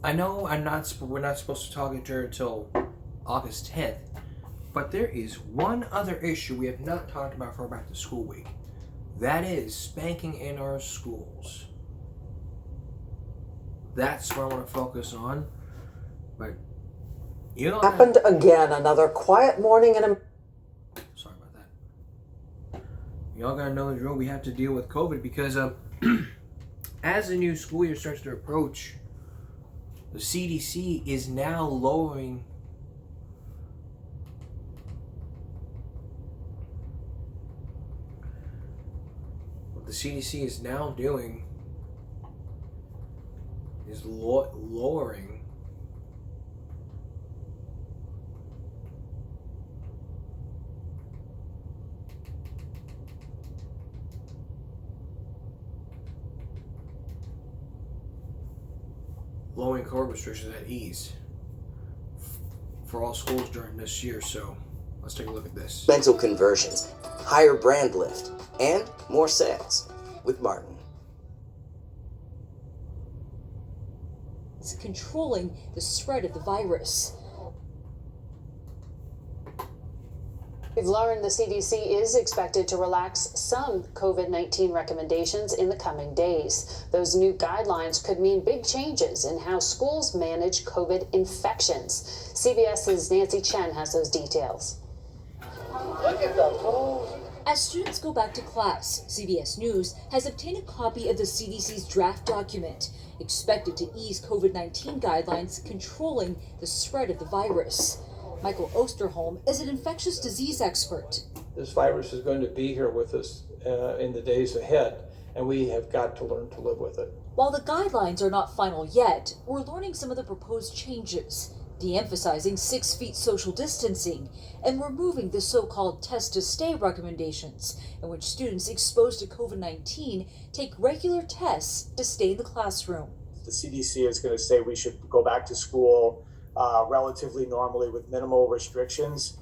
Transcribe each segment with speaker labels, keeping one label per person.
Speaker 1: I know we're not supposed to talk to her until August 10th, but there is one other issue we have not talked about for back to school week. That is spanking in our schools. That's what I want to focus on. But you know,
Speaker 2: happened again. Another quiet morning in a.
Speaker 1: Sorry about that. Y'all gotta know the drill. We have to deal with COVID because as the new school year starts to approach, the CDC is now lowering what the CDC is now doing is lowering COVID restrictions at ease for all schools during this year. So let's take a look at this.
Speaker 3: Mental conversions, higher brand lift, and more sales with Martin.
Speaker 4: It's controlling the spread of the virus.
Speaker 5: We've learned the CDC is expected to relax some COVID-19 recommendations in the coming days. Those new guidelines could mean big changes in how schools manage COVID infections. CBS's Nancy Chen has those details.
Speaker 4: Look at the pose. As students go back to class, CBS News has obtained a copy of the CDC's draft document, expected to ease COVID-19 guidelines controlling the spread of the virus. Michael Osterholm is an infectious disease expert.
Speaker 6: This virus is going to be here with us in the days ahead, and we have got to learn to live with it.
Speaker 4: While the guidelines are not final yet, we're learning some of the proposed changes, de-emphasizing 6 feet social distancing and removing the so-called test-to-stay recommendations, in which students exposed to COVID-19 take regular tests to stay in the classroom.
Speaker 7: The CDC is going to say we should go back to school relatively normally with minimal restrictions,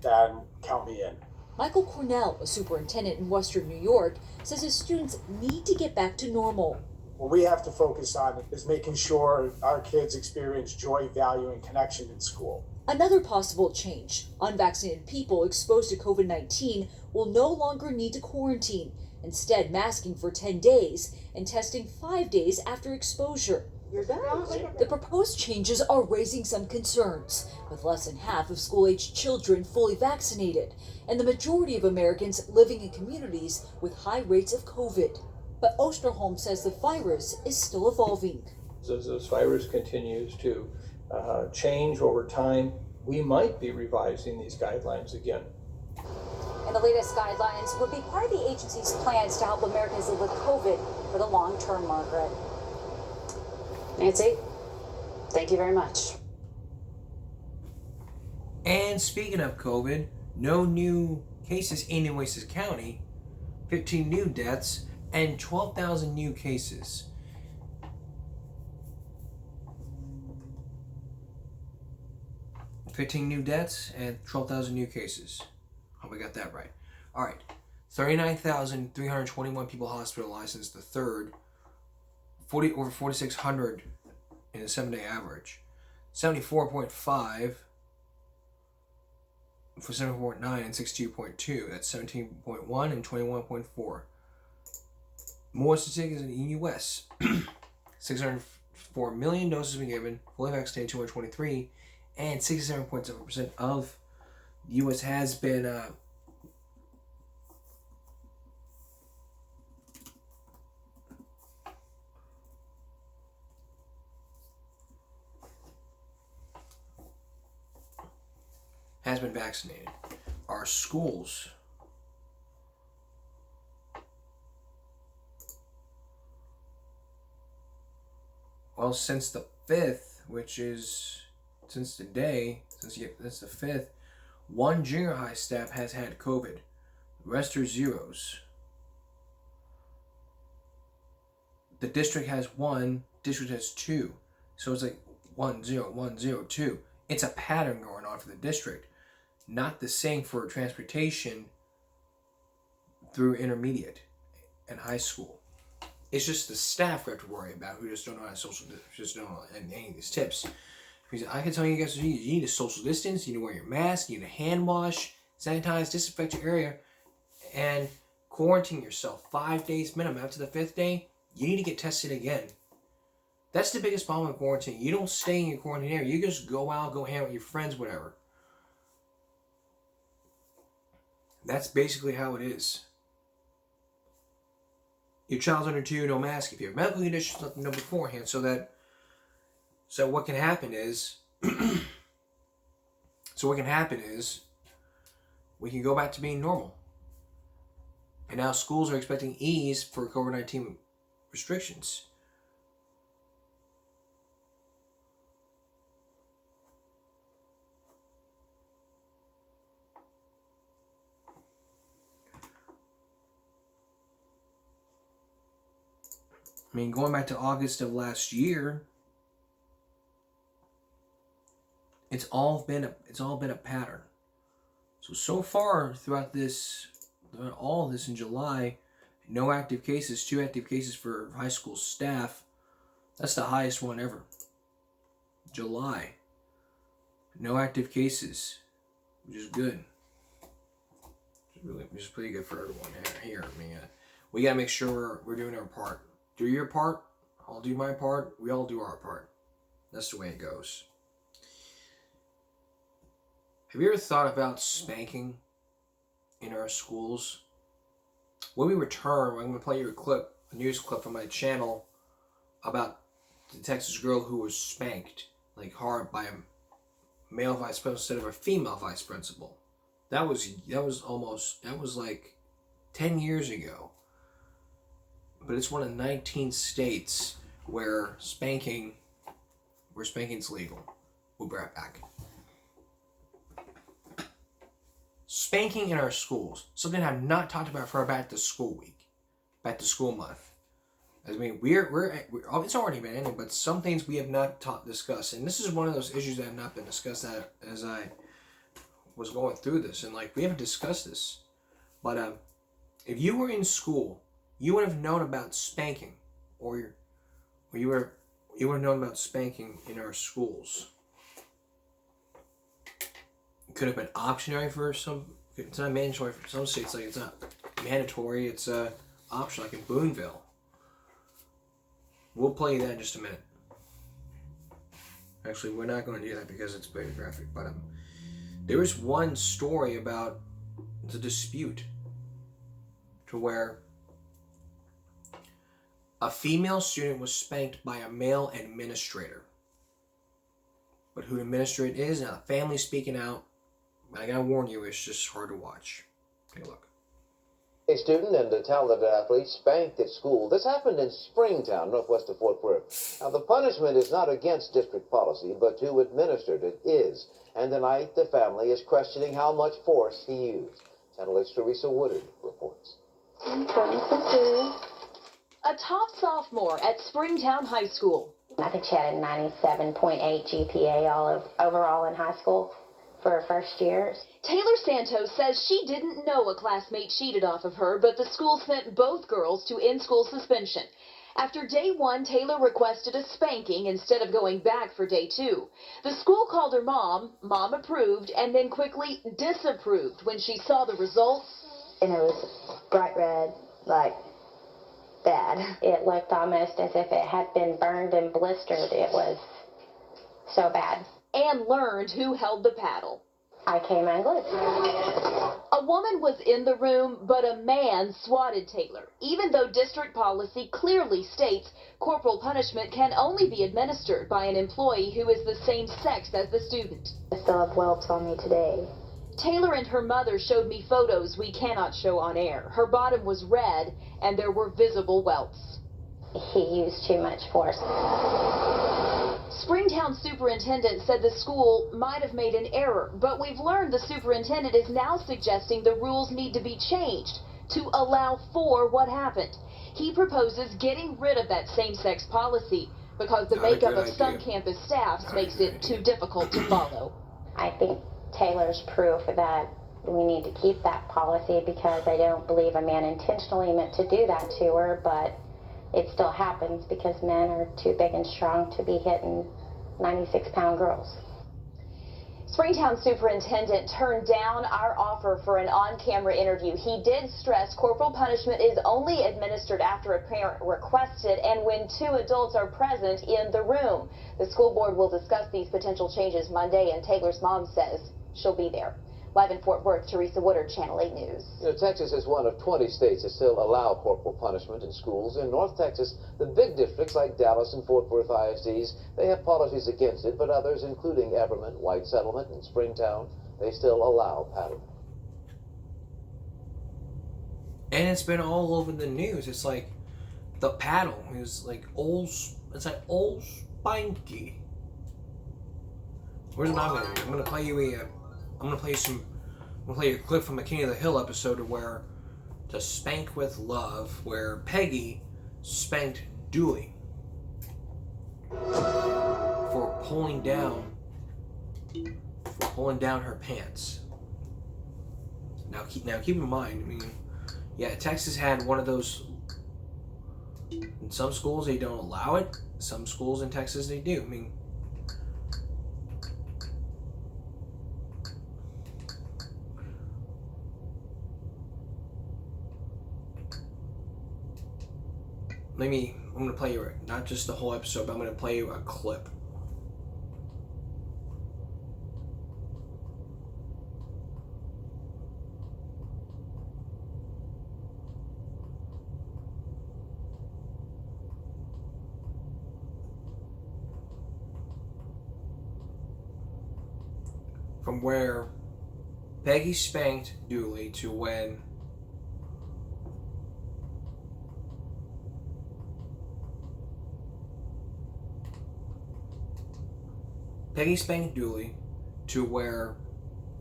Speaker 7: then count me in.
Speaker 4: Michael Cornell, a superintendent in Western New York, says his students need to get back to normal.
Speaker 7: What we have to focus on is making sure our kids experience joy, value, and connection in school.
Speaker 4: Another possible change: unvaccinated people exposed to COVID-19 will no longer need to quarantine, instead masking for 10 days and testing 5 days after exposure. The proposed changes are raising some concerns, with less than half of school-aged children fully vaccinated, and the majority of Americans living in communities with high rates of COVID. But Osterholm says the virus is still evolving.
Speaker 6: As this virus continues to change over time, we might be revising these guidelines again.
Speaker 5: And the latest guidelines would be part of the agency's plans to help Americans live with COVID for the long term, Margaret. Nancy, thank you very much.
Speaker 1: And speaking of COVID, no new cases in Nueces County, 15 new deaths, and 12,000 new cases. $15 new deaths and 12,000 new cases. Hope we got that right. All right. 39,321 people hospitalized since the 3rd. Over 4,600 in a 7-day average. 74.5 for 7.9 and 62.2. That's 17.1 and 21.4. More statistics in the U.S. 604 million doses have been given, fully vaccinated 223, and 67.7% of the U.S. has been vaccinated. Our schools since the 5th, which is since today, since the 5th, one junior high staff has had COVID. The rest are zeros. The district has 1, district has 2. So it's like 1, 0, 1, 0, 2. It's a pattern going on for the district. Not the same for transportation through intermediate and high school. It's just the staff we have to worry about who just don't know how to just don't know any of these tips. Because I can tell you guys, you need to social distance, you need to wear your mask, you need to hand wash, sanitize, disinfect your area, and quarantine yourself 5 days minimum. After the 5th day, you need to get tested again. That's the biggest problem with quarantine. You don't stay in your quarantine area. You just go out, go hang out with your friends, whatever. That's basically how it is. Your child's under 2, no mask. If you have medical conditions, let them know beforehand so what can happen is we can go back to being normal. And now schools are expecting ease for COVID-19 restrictions. I mean, going back to August of last year, it's all been a pattern. So far throughout all of this in July, no active cases, 2 active cases for high school staff. That's the highest one ever. July, no active cases, which is good. Which is pretty good for everyone here. I mean, we gotta make sure we're doing our part. Do your part, I'll do my part, we all do our part. That's the way it goes. Have you ever thought about spanking in our schools? When we return, I'm going to play you a news clip from my channel about the Texas girl who was spanked like hard by a male vice principal instead of a female vice principal. That was like 10 years ago. But it's one of 19 states where spanking's legal. We'll be right back. Spanking in our schools, something I've not talked about for back to school week, back to school month. I mean, it's already been ending, but some things we have not discussed, and this is one of those issues that have not been discussed as I was going through this, and like we haven't discussed this. But if you were in school, you would have known about spanking, or you would have known about spanking in our schools. It could have been optionary for some. It's not mandatory for some states. Like it's not mandatory. It's optional, like in Boonville. We'll play that in just a minute. Actually, we're not going to do that because it's very graphic. But there was one story about the dispute to where a female student was spanked by a male administrator. But who the administrator is, now the family's speaking out. I gotta warn you, it's just hard to watch. Take a look.
Speaker 8: A student and a talented athlete spanked at school. This happened in Springtown, northwest of Fort Worth. Now, the punishment is not against district policy, but who administered it is. And tonight, the family is questioning how much force he used. Channel 8's Teresa Woodard reports.
Speaker 9: A top sophomore at Springtown High School.
Speaker 10: I think she had a 97.8 GPA overall in high school for her first year.
Speaker 9: Taylor Santos says she didn't know a classmate cheated off of her, but the school sent both girls to in-school suspension. After day 1, Taylor requested a spanking instead of going back for day 2. The school called her mom. Mom approved and then quickly disapproved when she saw the results.
Speaker 10: And it was bright red, like bad. It looked almost as if it had been burned and blistered. It was so bad.
Speaker 9: And learned who held the paddle.
Speaker 10: I came unglued.
Speaker 9: A woman was in the room, but a man swatted Taylor, even though district policy clearly states corporal punishment can only be administered by an employee who is the same sex as the student.
Speaker 10: I still have whelps on me today.
Speaker 9: Taylor and her mother showed me photos we cannot show on air. Her bottom was red, and there were visible welts.
Speaker 10: He used too much force.
Speaker 9: Springtown superintendent said the school might have made an error, but we've learned the superintendent is now suggesting the rules need to be changed to allow for what happened. He proposes getting rid of that same-sex policy because the makeup of some campus staffs makes it too difficult to follow.
Speaker 10: I think Taylor's proof that we need to keep that policy because I don't believe a man intentionally meant to do that to her, but it still happens because men are too big and strong to be hitting 96-pound girls.
Speaker 9: Springtown Superintendent turned down our offer for an on-camera interview. He did stress corporal punishment is only administered after a parent requests it and when 2 adults are present in the room. The school board will discuss these potential changes Monday, and Taylor's mom says she'll be there. Live in Fort Worth, Teresa Woodard, Channel 8 News.
Speaker 8: You know, Texas is one of 20 states that still allow corporal punishment in schools. In North Texas, the big districts like Dallas and Fort Worth ISDs, they have policies against it, but others, including Everman, White Settlement, and Springtown, they still allow paddling.
Speaker 1: And it's been all over the news. It's like the paddle is like old. It's like old Spanky. Here's what I'm gonna do. I'm gonna play you a clip from a King of the Hill episode where to Spank with Love, where Peggy spanked Dooley for pulling down her pants. Now keep in mind, I mean, yeah, Texas had one of those. In some schools they don't allow it. Some schools in Texas they do. I mean, I'm going to play you not just the whole episode, but I'm going to play you a clip. From where Peggy spanked Dooley to when Peggy spanked Dooley to where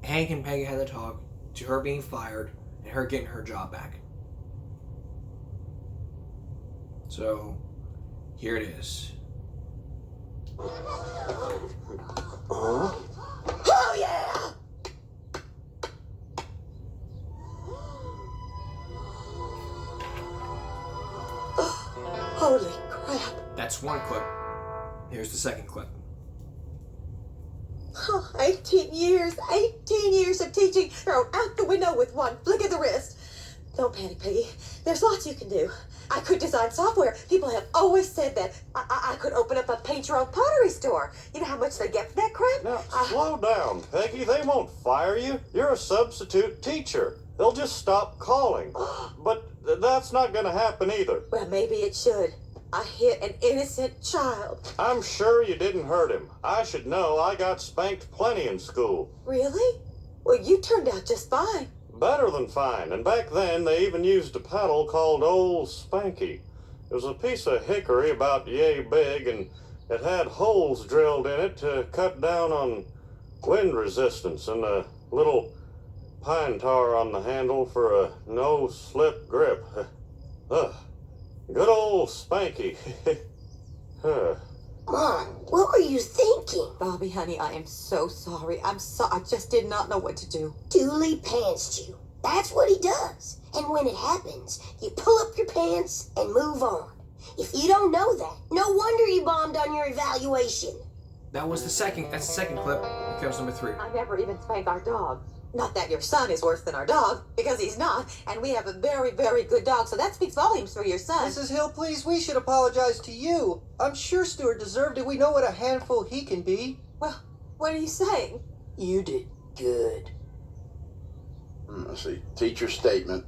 Speaker 1: Hank and Peggy had the talk, to her being fired and her getting her job back. So, here it is.
Speaker 11: Oh yeah! Holy crap.
Speaker 1: That's one clip. Here's the second clip.
Speaker 11: 18 years of teaching thrown out the window with one flick of the wrist. Don't panic, Peggy. There's lots you can do. I could design software. People have always said that. I could open up a paint-your-own pottery store. You know how much they get for that crap?
Speaker 12: Now, slow down, Peggy. They won't fire you. You're a substitute teacher. They'll just stop calling. But that's not going to happen either.
Speaker 11: Well, maybe it should. I hit an innocent child.
Speaker 12: I'm sure you didn't hurt him. I should know. I got spanked plenty in school.
Speaker 11: Really? Well, you turned out just fine.
Speaker 12: Better than fine. And back then, they even used a paddle called Old Spanky. It was a piece of hickory about yay big, and it had holes drilled in it to cut down on wind resistance, and a little pine tar on the handle for a no-slip grip. Good old Spanky.
Speaker 11: Mom, what were you thinking? Bobby, honey, I am so sorry. I just did not know what to do.
Speaker 13: Dooley pantsed you. That's what he does. And when it happens, you pull up your pants and move on. If you don't know that, no wonder you bombed on your evaluation.
Speaker 1: That's the second clip. Here comes number 3.
Speaker 11: I never even spanked our dog. Not that your son is worse than our dog, because he's not, and we have a very, very good dog, so that speaks volumes for your son.
Speaker 14: Mrs. Hill, please, we should apologize to you. I'm sure Stuart deserved it. We know what a handful he can be.
Speaker 11: Well, what are you saying?
Speaker 13: You did good.
Speaker 15: Let's see. Teacher statement.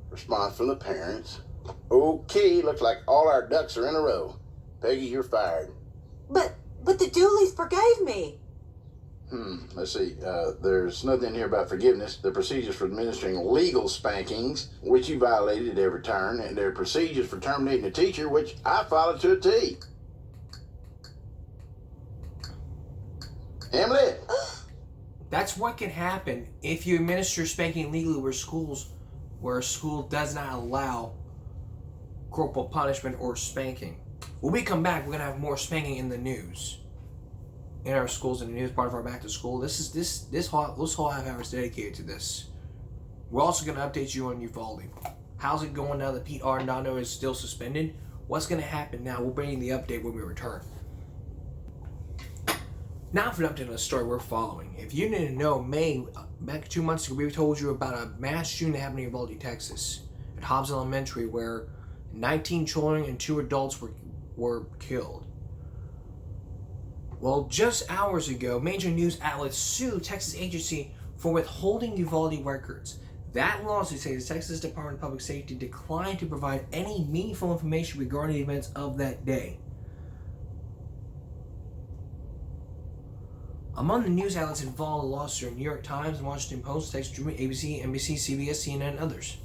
Speaker 15: Response from the parents. Okay, looks like all our ducks are in a row. Peggy, you're fired.
Speaker 11: But the Dooleys forgave me.
Speaker 15: Let's see. There's nothing here about forgiveness. The procedures for administering legal spankings, which you violated at every turn, and there are procedures for terminating a teacher, which I followed to a T. Hamlet.
Speaker 1: That's what can happen if you administer spanking legally where a school does not allow corporal punishment or spanking. When we come back, we're gonna have more spanking in the news. In our schools, in the news part of our back to school. This whole half hour is dedicated to this. We're also going to update you on Uvalde. How's it going now that Pete Arredondo is still suspended? What's going to happen now? We'll bring you the update when we return. Now for an update on the story we're following. If you didn't know, back 2 months ago, we told you about a mass shooting that happened in Uvalde, Texas, at Hobbs Elementary, where 19 children and 2 adults were killed. Well, just hours ago, major news outlets sued Texas agency for withholding Uvalde records. That lawsuit says the Texas Department of Public Safety declined to provide any meaningful information regarding the events of that day. Among the news outlets involved in the lawsuit are New York Times, Washington Post, Texas Tribune, ABC, NBC, CBS, CNN, and others.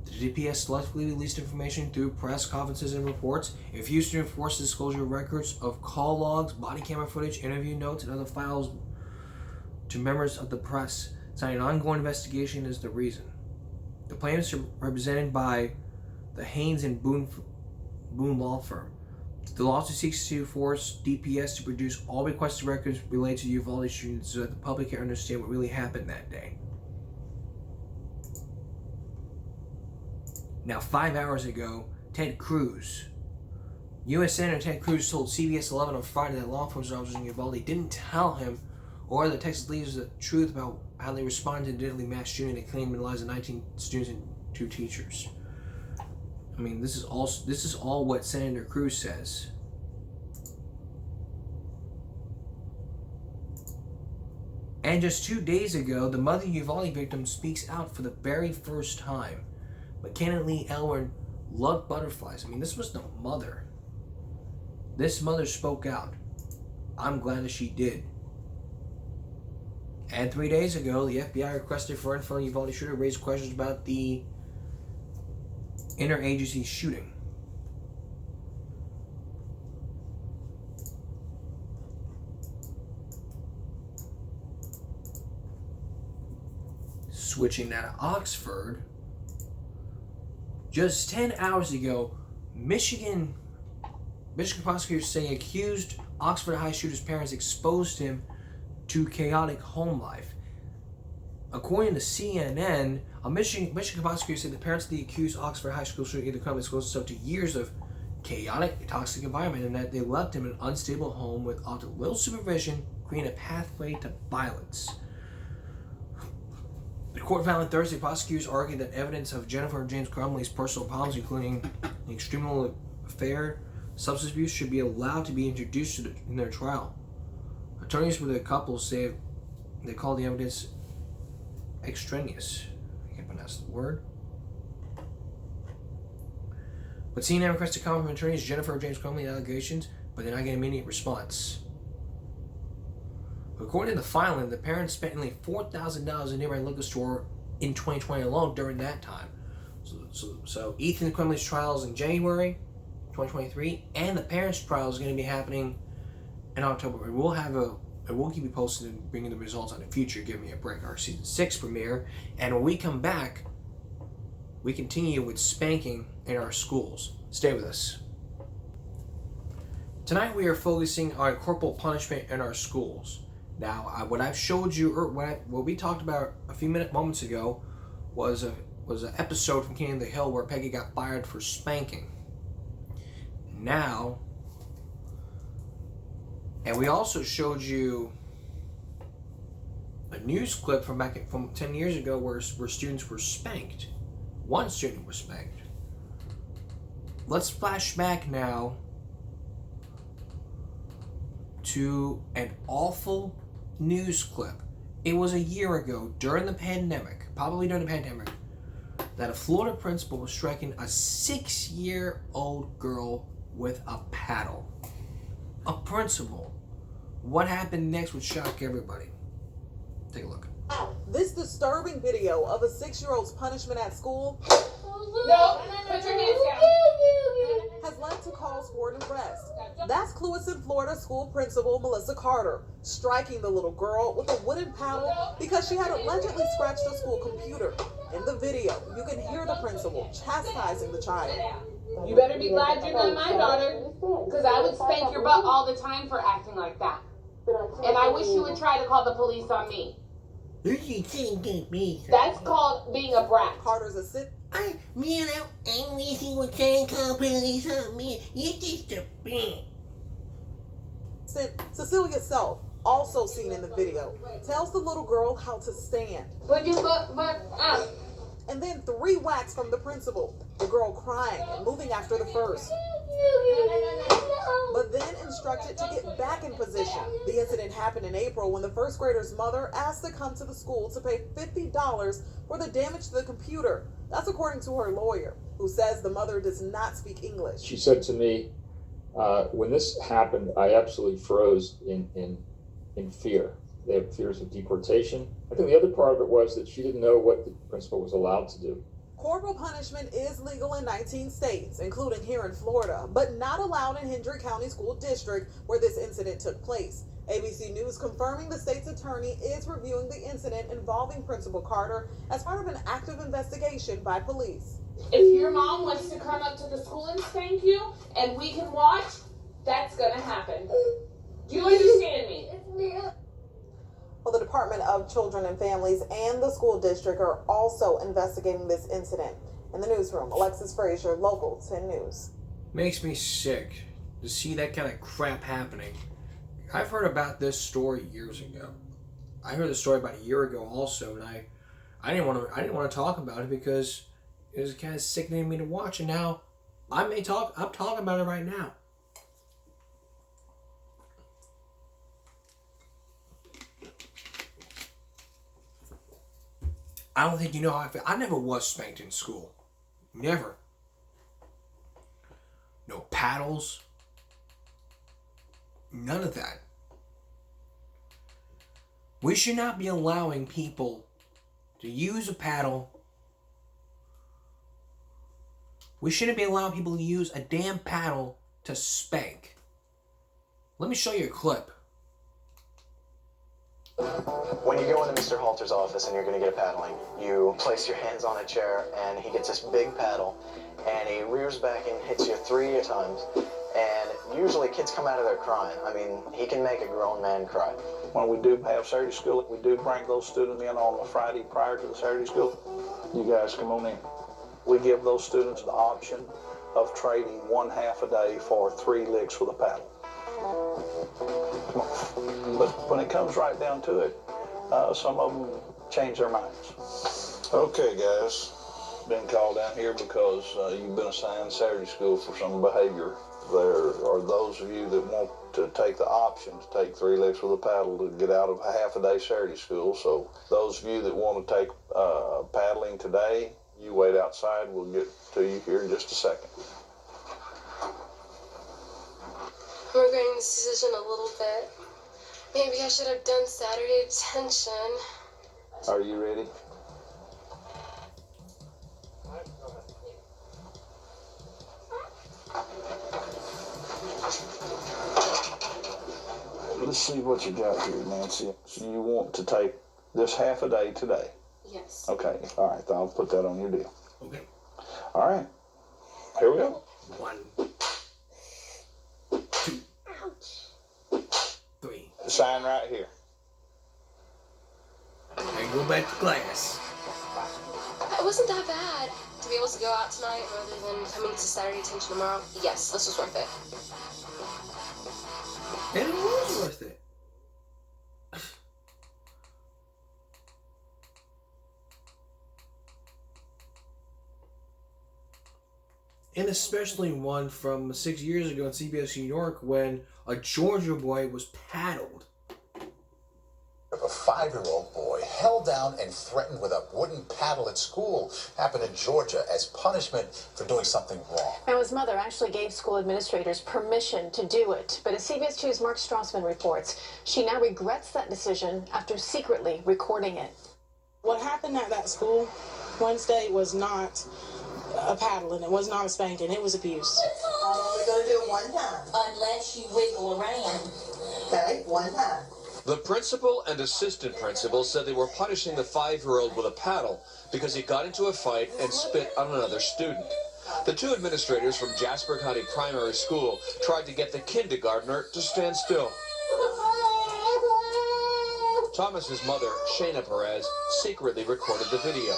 Speaker 1: The DPS selectively released information through press conferences and reports. It refused to enforce the disclosure of records of call logs, body camera footage, interview notes, and other files to members of the press, citing an ongoing investigation as the reason. The plaintiffs are represented by the Haynes and Boone law firm. The lawsuit seeks to force DPS to produce all requested records related to the Uvalde shooting so that the public can understand what really happened that day. Now, 5 hours ago, Ted Cruz, U.S. Senator Ted Cruz, told CBS 11 on Friday that law enforcement officers in Uvalde didn't tell him or the Texas leaders the truth about how they responded to the deadly mass shooting that claimed the lives of 19 students and 2 teachers. I mean, this is all what Senator Cruz says. And just 2 days ago, the mother of Uvalde victim speaks out for the very first time. McKenna Lee Elwin loved butterflies. I mean, this was the mother. This mother spoke out. I'm glad that she did. And 3 days ago, the FBI requested for info on the Uvalde shooter, raised questions about the interagency shooting. Switching out of Oxford, just 10 hours ago, Michigan prosecutors say accused Oxford High shooter's parents exposed him to chaotic home life. According to CNN, a Michigan prosecutor said the parents of the accused Oxford High School shooter either come exposed himself to years of chaotic, toxic environment, and that they left him in an unstable home with often little supervision, creating a pathway to violence. The court found on Thursday, prosecutors argued that evidence of Jennifer and James Crumley's personal problems, including an extremely affair, substance abuse, should be allowed to be introduced in their trial. Attorneys for the couple say they call the evidence extraneous. I can't pronounce the word. But CNN requested comment from attorneys Jennifer and James Crumley allegations, but they're not getting an immediate response. According to the filing, the parents spent nearly $4,000 in a nearby liquor store in 2020 alone during that time. So Ethan Crumley's trial is in January 2023, and the parents' trial is going to be happening in October. We'll keep you posted and bringing the results on the future. Give me a break. Our season 6 premiere, and when we come back, we continue with spanking in our schools. Stay with us. Tonight we are focusing on corporal punishment in our schools. Now, what I've showed you, or what we talked about a few moments ago, was an episode from King of the Hill where Peggy got fired for spanking. Now, and we also showed you a news clip from 10 years ago where students were spanked. One student was spanked. Let's flash back now to an awful news clip. It was a year ago, during the pandemic, that a Florida principal was striking a 6-year-old girl with a paddle. A principal. What happened next would shock everybody. Take a look.
Speaker 16: This disturbing video of a 6-year-old's punishment at school
Speaker 17: No, put your hands down.
Speaker 16: has led to calls for an arrest. That's Clewiston, Florida school principal Melissa Carter striking the little girl with a wooden paddle because she had allegedly scratched the school computer. In the video, you can hear the principal chastising the child.
Speaker 17: You better be glad you're not my daughter, because I would spank your butt all the time for acting like that. And I wish you would try to call the police on me. That's called being a brat.
Speaker 16: Carter's
Speaker 18: Man, I'm missing what kind of companies on me. You're just a bitch.
Speaker 16: Cecilia Self, also seen in the video, tells the little girl how to stand.
Speaker 17: But you go,
Speaker 16: And then 3 whacks from the principal, the girl crying and moving after the first. But then instructed to get back in position. The incident happened in April when the first grader's mother asked to come to the school to pay $50 for the damage to the computer. That's according to her lawyer, who says the mother does not speak English.
Speaker 19: She said to me, when this happened, I absolutely froze in fear. They have fears of deportation. I think the other part of it was that she didn't know what the principal was allowed to do.
Speaker 16: Corporal punishment is legal in 19 states, including here in Florida, but not allowed in Hendry County School District, where this incident took place. ABC News confirming the state's attorney is reviewing the incident involving Principal Carter as part of an active investigation by police.
Speaker 17: if your mom wants to come up to the school and spank you, and we can watch, that's gonna happen. Do you understand me?
Speaker 16: Well, the Department of Children and Families and the school district are also investigating this incident. In the newsroom, Alexis Frazier, Local 10 News.
Speaker 1: Makes me sick to see that kind of crap happening. I've heard about this story years ago. I heard the story about a year ago also, and I didn't want to talk about it because it was kind of sickening me to watch, and now I'm talking about it right now. I don't think you know how I feel. I never was spanked in school. Never. No paddles. None of that. We should not be allowing people to use a paddle. We shouldn't be allowing people to use a damn paddle to spank. Let me show you a clip.
Speaker 20: When you go into Mr. Halter's office and you're going to get a paddling, you place your hands on a chair and he gets this big paddle and he rears back and hits you 3 times. And usually kids come out of there crying. I mean, he can make a grown man cry.
Speaker 6: When we do have Saturday school, we do bring those students in on the Friday prior to the Saturday school. You guys come on in. We give those students the option of trading 1/2 a day for 3 licks with a paddle. But when it comes right down to it, some of them change their minds. Okay, guys, been called down here because you've been assigned Saturday school for some behavior. There are those of you that want to take the option to take 3 licks with a paddle to get out of a 1/2 a day Saturday school. So those of you that want to take paddling today, you wait outside. We'll get to you here in just a second.
Speaker 21: I'm regretting this decision a little bit. Maybe I should have done Saturday detention.
Speaker 6: Are you ready? Let's see what you got here, Nancy. So you want to take this 1/2 a day today?
Speaker 21: Yes.
Speaker 6: Okay. All right. I'll put that on your deal.
Speaker 1: Okay.
Speaker 6: All right. Here we go.
Speaker 1: 1, 2, 3.
Speaker 6: Sign right here.
Speaker 1: And go back to class.
Speaker 21: It wasn't that bad. To be able to go out tonight rather than coming to Saturday detention tomorrow, yes, this was worth it.
Speaker 1: And it was worth it. And especially one from 6 years ago in CBS New York when a Georgia boy was paddled.
Speaker 22: A 5-year-old boy held down and threatened with a wooden paddle at school happened in Georgia as punishment for doing something wrong.
Speaker 5: Now, his mother actually gave school administrators permission to do it. But as CBS 2's Mark Strassman reports, she now regrets that decision after secretly recording it.
Speaker 23: What happened at that school Wednesday was not a paddling. It was not a spanking. It was abuse.
Speaker 24: I'm only going to do it 1 time. Unless you wiggle around. Okay, 1 time.
Speaker 25: The principal and assistant principal said they were punishing the 5-year-old with a paddle because he got into a fight and spit on another student. The 2 administrators from Jasper County Primary School tried to get the kindergartner to stand still. Thomas's mother, Shayna Perez, secretly recorded the video.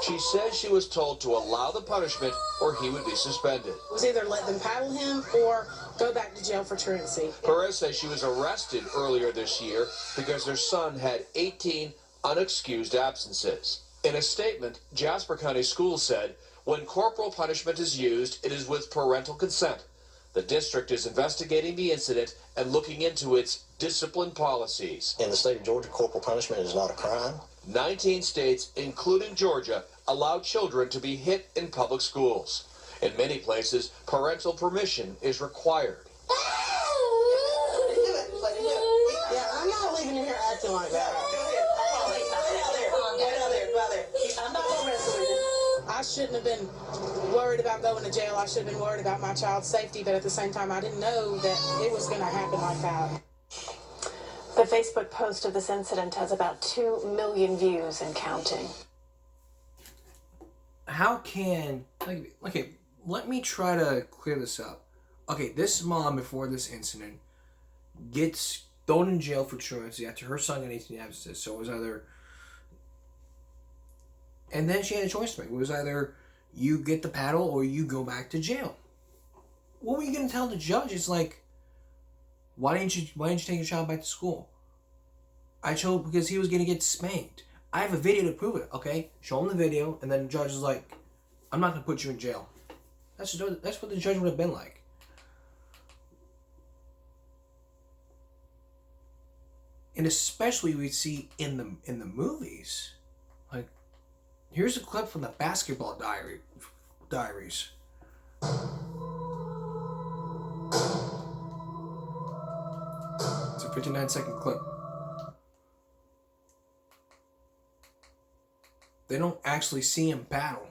Speaker 25: She says she was told to allow the punishment or he would be suspended.
Speaker 23: It was either let them paddle him or go back to jail for truancy.
Speaker 25: Perez says she was arrested earlier this year because their son had 18 unexcused absences. In a statement, Jasper County Schools said, when corporal punishment is used, it is with parental consent. The district is investigating the incident and looking into its discipline policies.
Speaker 20: In the state of Georgia, corporal punishment is not a crime.
Speaker 25: 19 states, including Georgia, allow children to be hit in public schools. In many places, parental permission is required.
Speaker 23: Yeah, I'm not leaving you here acting like that. I'm not gonna wrestle with you. I shouldn't have been worried about going to jail. I should have been worried about my child's safety, but at the same time, I didn't know that it was going to happen like that.
Speaker 5: The Facebook post of this incident has about 2 million views and counting.
Speaker 1: How can, like, okay, let me try to clear this up. Okay, this mom, before this incident, gets thrown in jail for truancy after her son got 18 absences. So it was either, and then she had a choice to make. It was either you get the paddle or you go back to jail. What were you going to tell the judge? It's like, why didn't you take your child back to school? I chose because he was going to get spanked. I have a video to prove it, okay? Show him the video, and then the judge is like, I'm not going to put you in jail. That's what the judge would have been like. And especially we see in the movies. Like, here's a clip from the Basketball Diaries. It's a 59-second clip. They don't actually see him paddle.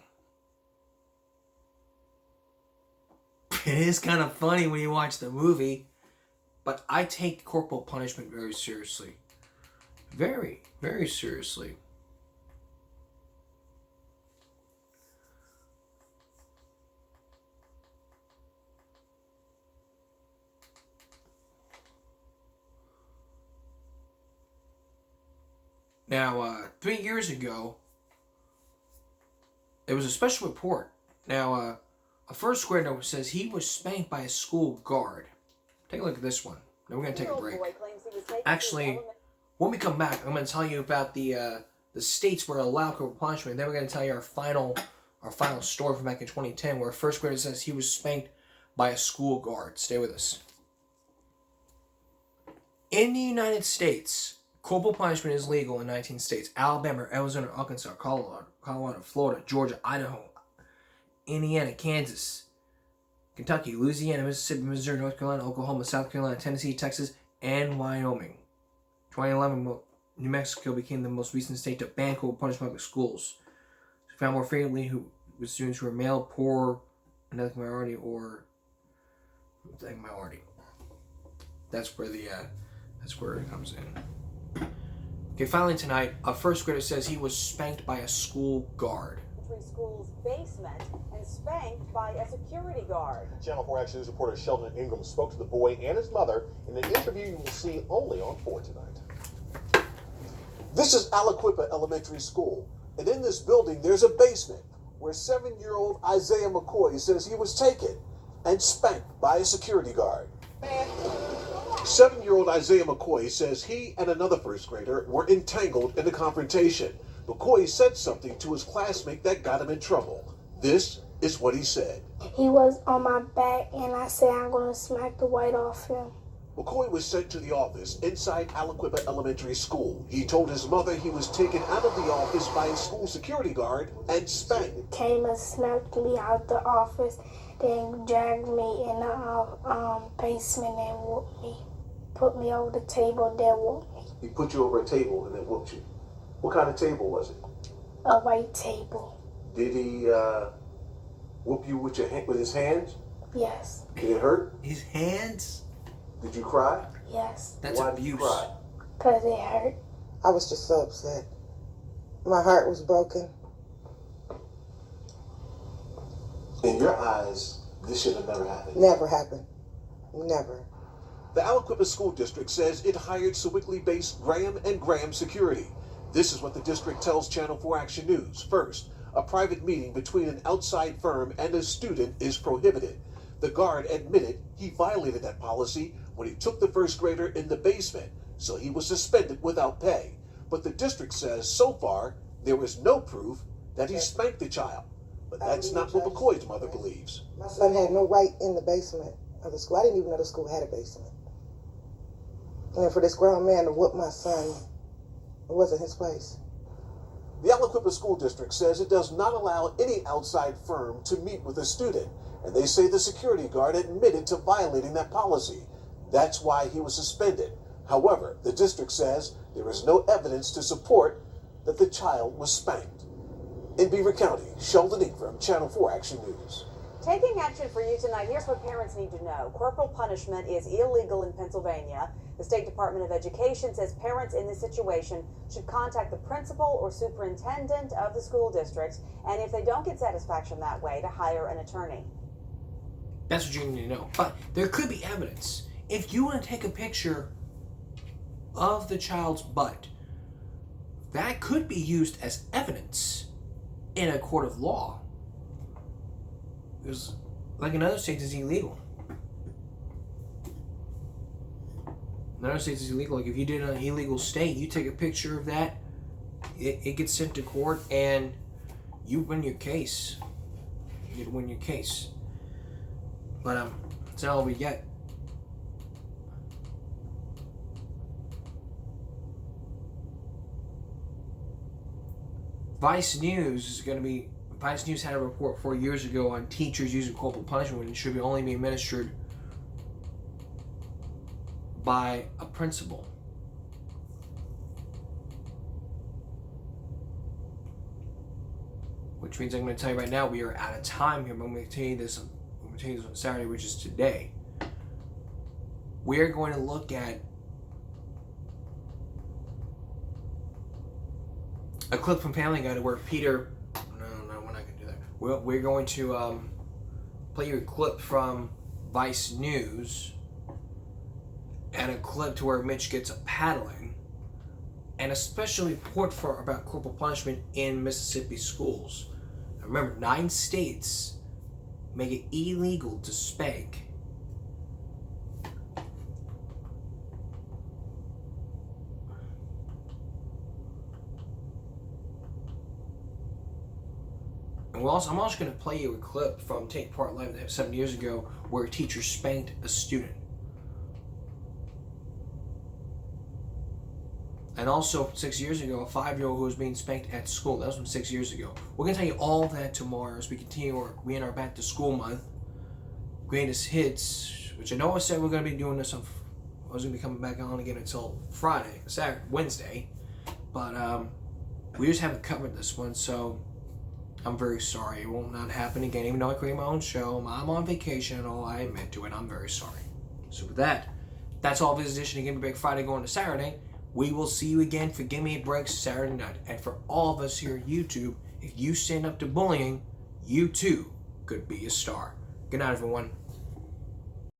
Speaker 1: It is kind of funny when you watch the movie, but I take corporal punishment very seriously. Very, very seriously. Now, 3 years ago, there was a special report. Now, a first grader says he was spanked by a school guard. Take a look at this one. Then we're going to take a break. Actually, when we come back, I'm going to tell you about the states where allow corporal punishment. Then we're going to tell you our final story from back in 2010, where a first grader says he was spanked by a school guard. Stay with us. In the United States, corporal punishment is legal in 19 states: Alabama, Arizona, Arkansas, Colorado, Florida, Georgia, Idaho, Indiana, Kansas, Kentucky, Louisiana, Mississippi, Missouri, North Carolina, Oklahoma, South Carolina, Tennessee, Texas, and Wyoming. 2011, New Mexico became the most recent state to ban corporal punishment in public schools. It's found more frequently with students who are male, poor, ethnic minority, or ethnic minority. That's where it comes in. Okay, finally tonight, a first grader says he was spanked by a school guard.
Speaker 2: School's basement and spanked by a security guard.
Speaker 3: Channel 4 Action News reporter Sheldon Ingram spoke to the boy and his mother in an interview you will see only on 4 tonight. This is Aliquippa Elementary School, and in this building there's a basement where 7-year-old Isaiah McCoy says he was taken and spanked by a security guard. 7-year-old Isaiah McCoy says he and another first grader were entangled in a confrontation. McCoy said something to his classmate that got him in trouble. This is what he said.
Speaker 4: He was on my back and I said I'm going to smack the white off him.
Speaker 3: McCoy was sent to the office inside Aliquippa Elementary School. He told his mother he was taken out of the office by a school security guard and spanked.
Speaker 4: Came and smacked me out the office, then dragged me in the basement and whooped me. Put me over the table and then whooped me.
Speaker 3: He put you over a table and then whooped you. What kind of table was it?
Speaker 4: A white table.
Speaker 3: Did he whoop you with his hands?
Speaker 4: Yes.
Speaker 3: Did it hurt?
Speaker 1: His hands?
Speaker 3: Did you cry?
Speaker 4: Yes.
Speaker 1: That's
Speaker 3: Why
Speaker 1: abuse.
Speaker 3: Did you cry?
Speaker 4: Because it hurt.
Speaker 7: I was just so upset. My heart was broken.
Speaker 3: In your eyes, this should have never happened.
Speaker 7: Never happened. Never.
Speaker 3: The Aliquippa School District says it hired Sewickley-based Graham & Graham Security. This is what the district tells Channel 4 Action News. First, A private meeting between an outside firm and a student is prohibited. The guard admitted he violated that policy when he took the first grader in the basement, so he was suspended without pay. But the district says so far there was no proof that he spanked the child. But that's not what McCoy's mother believes.
Speaker 7: My son had no right in the basement of the school. I didn't even know the school had a basement. And for this grown man to whoop my son, it wasn't his place.
Speaker 3: The Aliquippa School District says it does not allow any outside firm to meet with a student, and they say the security guard admitted to violating that policy. That's why he was suspended. However, the district says there is no evidence to support that the child was spanked. In Beaver County, Sheldon Ingram, Channel 4 Action News.
Speaker 2: Taking action for you tonight, here's what parents need to know. Corporal punishment is illegal in Pennsylvania. The State Department of Education says parents in this situation should contact the principal or superintendent of the school district, and if they don't get satisfaction that way, to hire an attorney.
Speaker 1: That's what you need to know. But there could be evidence. If you want to take a picture of the child's butt, that could be used as evidence in a court of law. Because, like in other states, it's illegal. In other states, it's illegal. Like if you did an illegal state, you take a picture of that, it gets sent to court, and you win your case. You win your case. But that's not all we get. Vice News had a report 4 years ago on teachers using corporal punishment when it should only be administered by a principal. Which means I'm going to tell you right now, we are out of time here, but I'm going to tell you this on Saturday, which is today. We're going to look at a clip from Family Guy where Peter... No, we're not going to do that. We're going to play you a clip from Vice News and a clip to where Mitch gets a paddling, and a special report about corporal punishment in Mississippi schools. Now remember, 9 states make it illegal to spank. And I'm also going to play you a clip from Take Part Live 7 years ago where a teacher spanked a student. And also, 6 years ago, a 5-year-old who was being spanked at school. That was from 6 years ago. We're going to tell you all that tomorrow as we continue in our Back to School month. Greatest Hits, which I know I said we're going to be doing this on... I was going to be coming back on again until Wednesday. But we just haven't covered this one, so I'm very sorry. It will not happen again. Even though I create my own show, I'm on vacation and all, I admit to it. I'm very sorry. So with that, that's all for this edition of Give Me a Break Friday going to Saturday. We will see you again for Give Me a Break Saturday night. And for all of us here at YouTube, if you stand up to bullying, you too could be a star. Good night, everyone.